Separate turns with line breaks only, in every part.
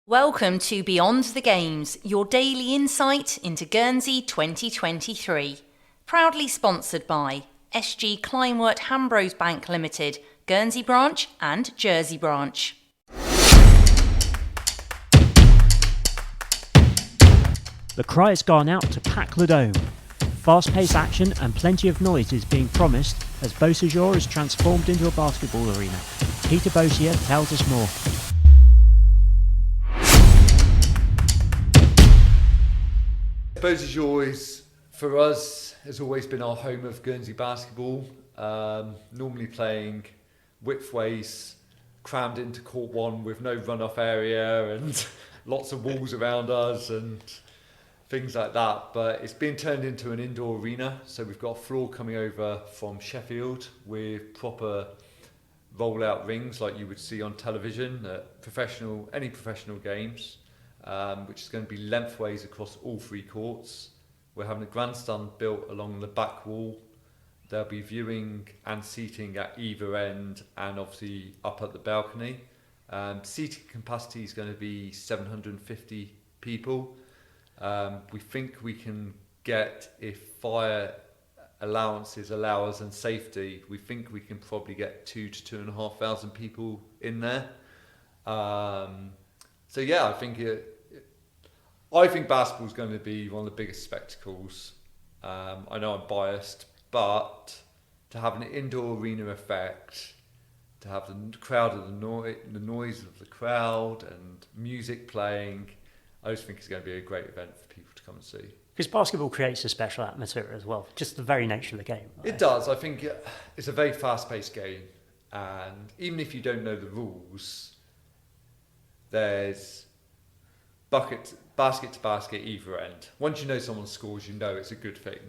Welcome to Beyond the Games, your daily insight into Guernsey 2023. Proudly sponsored by SG Kleinwort Hambros Bank Limited, Guernsey branch and Jersey branch.
The cry has gone out to pack the dome. Fast-paced action and plenty of noise is being promised as Beau Sejour is transformed into a basketball arena. Peter Beausire tells us more.
Beau Sejour for us, has always been our home of Guernsey basketball. Normally playing widthways crammed into court one with no runoff area and lots of walls around us and things like that. But it's been turned into an indoor arena. So we've got a floor coming over from Sheffield with proper roll-out rings like you would see on television at any professional games. Which is going to be lengthways across all three courts. We're having a grandstand built along the back wall. There'll be viewing and seating at either end and obviously up at the balcony. Seating capacity is going to be 750 people. We think we can get, if fire allowances allow us and safety, we think we can probably get 2,000 to 2,500 people in there. So yeah, I think basketball is going to be one of the biggest spectacles. I know I'm biased, but to have an indoor arena effect, to have the crowd and the noise of the crowd and music playing, I just think it's going to be a great event for people to come and see.
Because basketball creates a special atmosphere as well, just the very nature of the game.
It does. I think it's a very fast-paced game, and even if you don't know the rules, there's basket to basket either end. Once you know someone scores, you know it's a good thing.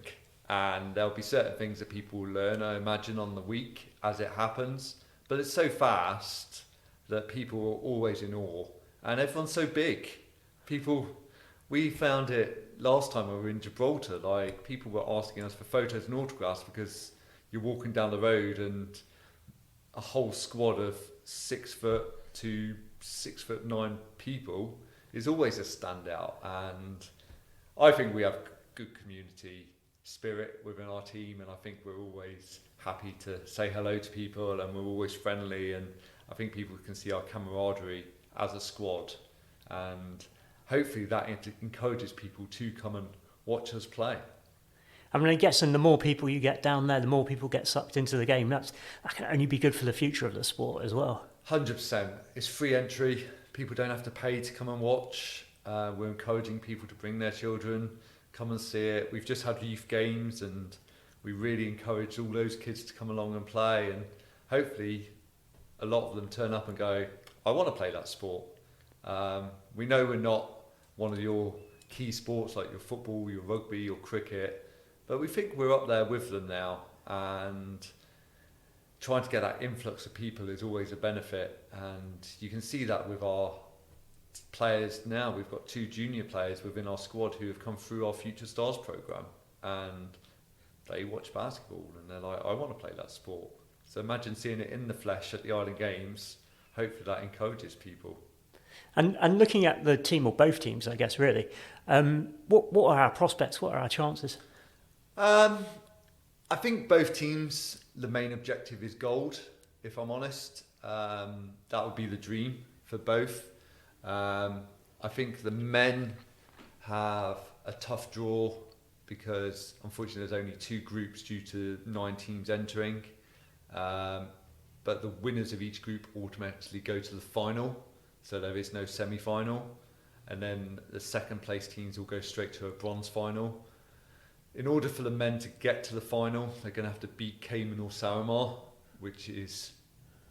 And there'll be certain things that people will learn, I imagine, on the week as it happens. But it's so fast that people are always in awe. And everyone's so big. We found it last time we were in Gibraltar, like people were asking us for photos and autographs because you're walking down the road and a whole squad of 6 foot to 6'9" people is always a standout, and I think we have good community spirit within our team, and I think we're always happy to say hello to people, and we're always friendly, and I think people can see our camaraderie as a squad, and hopefully that encourages people to come and watch us play.
I mean, I guess, and the more people you get down there, the more people get sucked into the game. That can only be good for the future of the sport as well.
100%. It's free entry. People don't have to pay to come and watch. We're encouraging people to bring their children, come and see it. We've just had youth games and we really encourage all those kids to come along and play, and hopefully a lot of them turn up and go, I want to play that sport. We know we're not one of your key sports like your football, your rugby, your cricket, but we think we're up there with them now, and trying to get that influx of people is always a benefit, and you can see that with our players now. We've got 2 junior players within our squad who have come through our Future Stars programme, and they watch basketball and they're like, I want to play that sport. So imagine seeing it in the flesh at the Island Games. Hopefully that encourages people.
And looking at the team, or both teams, I guess, really, what are our prospects? What are our chances?
I think both teams, the main objective is gold, if I'm honest. That would be the dream for both. I think the men have a tough draw because unfortunately there's only 2 groups due to 9 teams entering. But the winners of each group automatically go to the final, so there is no semi-final. And then the second place teams will go straight to a bronze final. In order for the men to get to the final, they're going to have to beat Cayman or Saramar, which is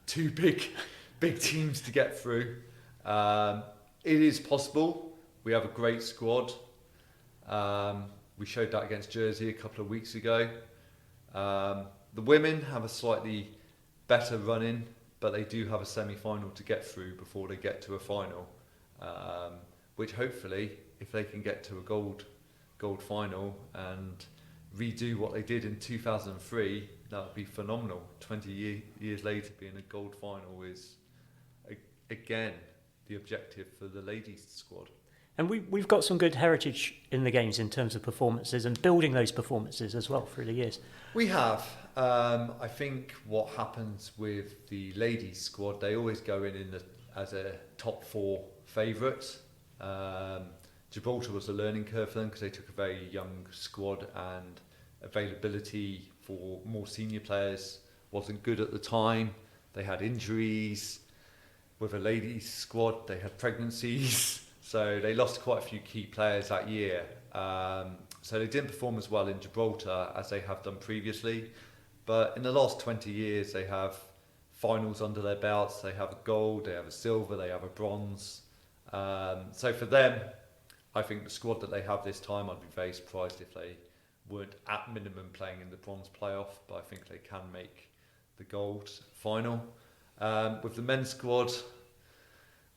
2 big teams to get through. It is possible. We have a great squad. We showed that against Jersey a couple of weeks ago. The women have a slightly better run-in, but they do have a semi-final to get through before they get to a final, which hopefully, if they can get to a gold final and redo what they did in 2003, that would be phenomenal. 20 years later, being a gold final is, again, the objective for the ladies squad.
And we've got some good heritage in the games in terms of performances and building those performances as well through the years.
We have. I think what happens with the ladies squad, they always go in as a top 4 favourite. Gibraltar was a learning curve for them because they took a very young squad, and availability for more senior players wasn't good at the time. They had injuries. With a ladies squad, they had pregnancies. So they lost quite a few key players that year. So they didn't perform as well in Gibraltar as they have done previously. But in the last 20 years, they have finals under their belts. They have a gold, they have a silver, they have a bronze. So for them, I think the squad that they have this time, I'd be very surprised if they weren't at minimum playing in the bronze playoff, but I think they can make the gold final. With the men's squad,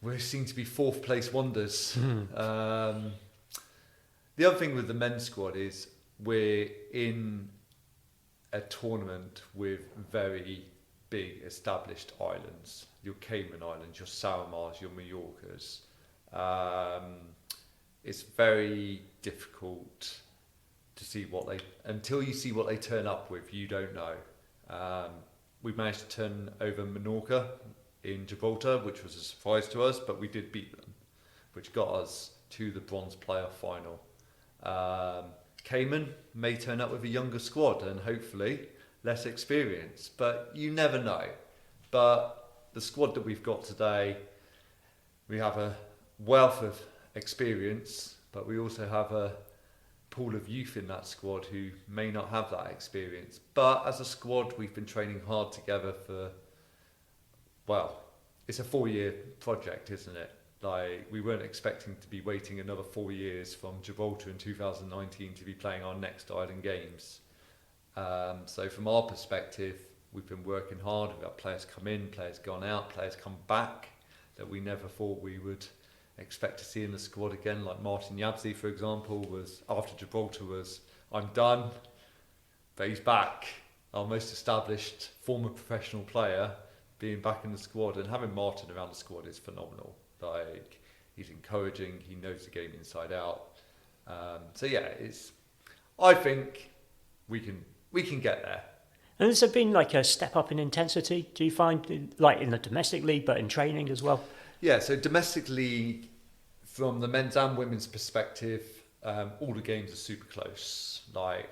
we seem to be 4th place wonders. The other thing with the men's squad is we're in a tournament with very big established islands. Your Cayman Islands, your Salomars, your Mallorcas. It's very difficult to see until you see what they turn up with, you don't know. We managed to turn over Menorca in Gibraltar, which was a surprise to us, but we did beat them, which got us to the bronze playoff final. Cayman may turn up with a younger squad and hopefully less experience, but you never know. But the squad that we've got today, we have a wealth of experience, but we also have a pool of youth in that squad who may not have that experience. But as a squad, we've been training hard together for, it's a 4-year project, isn't it? Like, we weren't expecting to be waiting another 4 years from Gibraltar in 2019 to be playing our next Island Games. So from our perspective, we've been working hard. We've got players come in, players gone out, players come back that we never thought we would expect to see in the squad again. Like Martin Yabzi, for example, was after Gibraltar was, I'm done, but he's back. Our most established former professional player being back in the squad, and having Martin around the squad is phenomenal. Like, he's encouraging, he knows the game inside out. So yeah, I think we can get there.
And has there been like a step up in intensity, do you find, like in the domestic league, but in training as well?
Yeah, so domestically, from the men's and women's perspective, all the games are super close.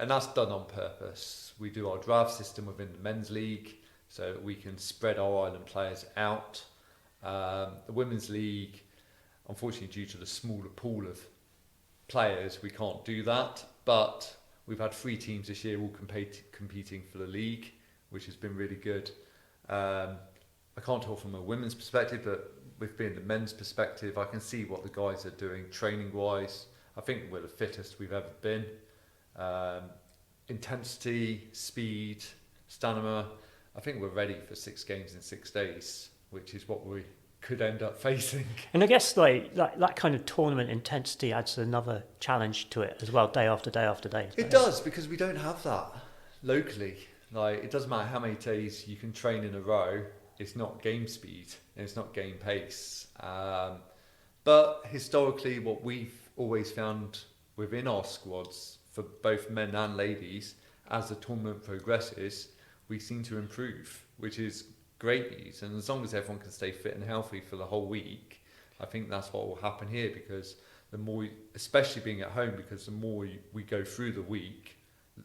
And that's done on purpose. We do our draft system within the men's league so that we can spread our island players out. The women's league, unfortunately, due to the smaller pool of players, we can't do that. But we've had 3 teams this year all competing for the league, which has been really good. I can't talk from a women's perspective, but with being the men's perspective, I can see what the guys are doing training-wise. I think we're the fittest we've ever been. Intensity, speed, stamina. I think we're ready for 6 games in 6 days, which is what we could end up facing.
And I guess like that kind of tournament intensity adds another challenge to it as well, day after day after day.
It does, because we don't have that locally. Like, it doesn't matter how many days you can train in a row, it's not game speed and it's not game pace. But historically, what we've always found within our squads, for both men and ladies, as the tournament progresses, we seem to improve, which is great news. And as long as everyone can stay fit and healthy for the whole week, I think that's what will happen here, because the more, especially being at home, because the more we go through the week,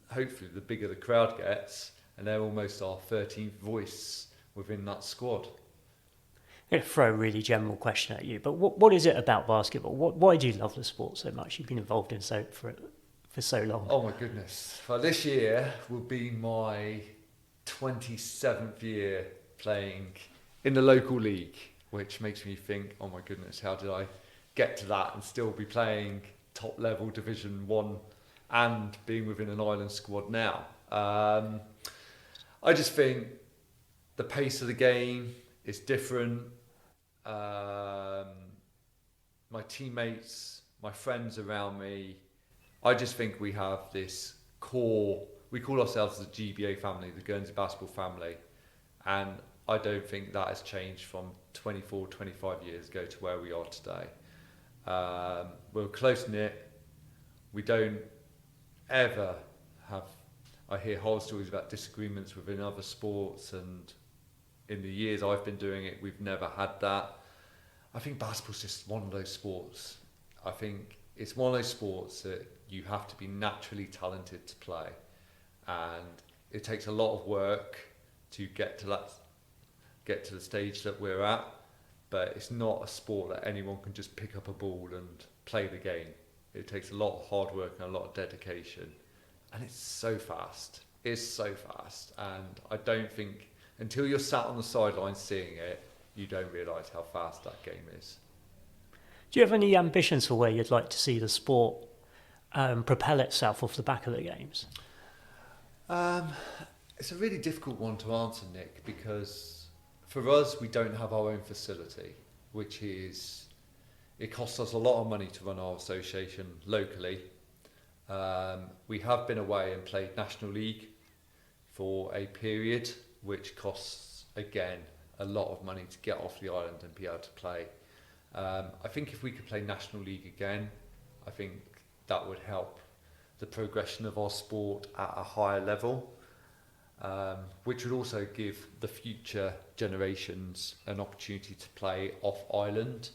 hopefully the bigger the crowd gets, and they're almost our 13th voice within that squad.
I'm going to throw a really general question at you, but what is it about basketball? Why do you love the sport so much? You've been involved in for so long.
Oh my goodness. Well, this year will be my 27th year playing in the local league, which makes me think, oh my goodness, how did I get to that and still be playing top level Division 1 and being within an island squad now? I just think the pace of the game is different. My teammates, my friends around me, I just think we have this core, we call ourselves the GBA family, the Guernsey basketball family, and I don't think that has changed from 24, 25 years ago to where we are today. We're close-knit. We don't ever have... I hear horror stories about disagreements within other sports, and in the years I've been doing it, we've never had that. I think basketball's just one of those sports. I think it's one of those sports that you have to be naturally talented to play, and it takes a lot of work to get to the stage that we're at. But it's not a sport that anyone can just pick up a ball and play the game. It takes a lot of hard work and a lot of dedication, and it's so fast. It's so fast, and I don't think until you're sat on the sidelines seeing it, you don't realise how fast that game is.
Do you have any ambitions for where you'd like to see the sport propel itself off the back of the games?
It's a really difficult one to answer, Nick, because for us, we don't have our own facility, which is, it costs us a lot of money to run our association locally. We have been away and played National League for a period, which costs, again, a lot of money to get off the island and be able to play. I think if we could play National League again, I think that would help the progression of our sport at a higher level, which would also give the future generations an opportunity to play off island,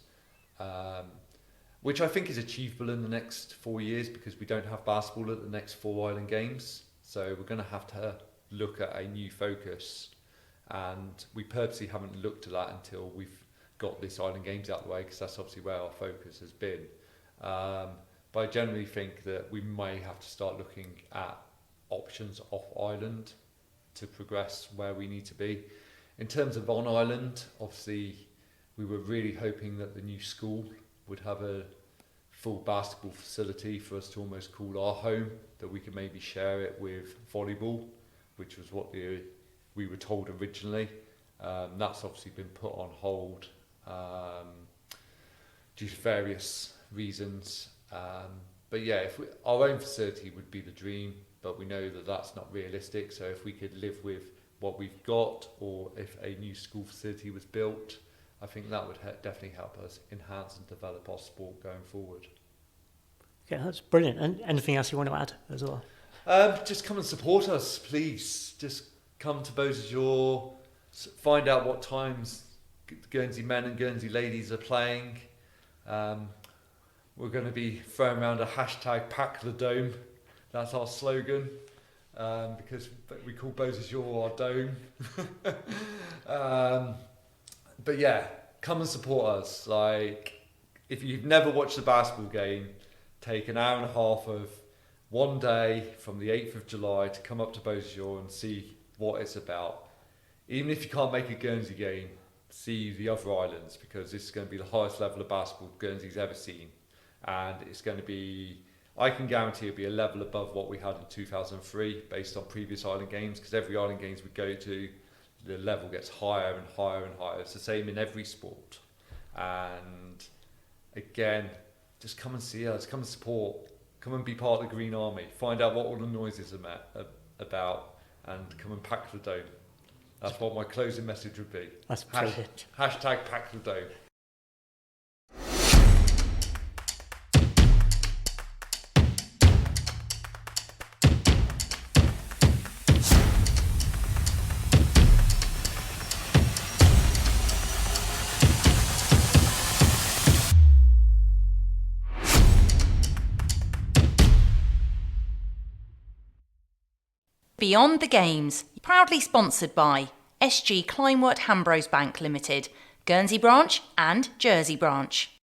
which I think is achievable in the next 4 years, because we don't have basketball at the next 4 island games. So we're going to have to look at a new focus, and we purposely haven't looked at that until we've got this island games out of the way, because that's obviously where our focus has been. But I generally think that we may have to start looking at options off island to progress where we need to be. In terms of on island, obviously we were really hoping that the new school would have a full basketball facility for us to almost call our home, that we could maybe share it with volleyball, which was what we were told originally. That's obviously been put on hold due to various reasons. But yeah, our own facility would be the dream, but we know that that's not realistic. So if we could live with what we've got, or if a new school facility was built, I think that would definitely help us enhance and develop our sport going forward.
Okay, that's brilliant. And anything else you want to add as well?
Just come and support us, please. Just come to Beau Sejour, find out what times Guernsey men and Guernsey ladies are playing. We're going to be throwing around a hashtag Pack the Dome. That's our slogan, because we call Beau Sejour our dome. But yeah, come and support us. Like, if you've never watched a basketball game, take an hour and a half of one day from the 8th of July to come up to Beau Sejour and see what it's about. Even if you can't make a Guernsey game, see the other islands, because this is going to be the highest level of basketball Guernsey's ever seen. And it's going to be, I can guarantee it'll be a level above what we had in 2003 based on previous island games, because every island games we go to, the level gets higher and higher and higher. It's the same in every sport. And again, just come and see us, come and support, come and be part of the Green Army, find out what all the noises are about, and come and pack the dome. That's what my closing message would be.
That's brilliant.
Hashtag Pack the Dome.
Beyond the Games, proudly sponsored by SG Kleinwort Hambros Bank Limited, Guernsey branch and Jersey branch.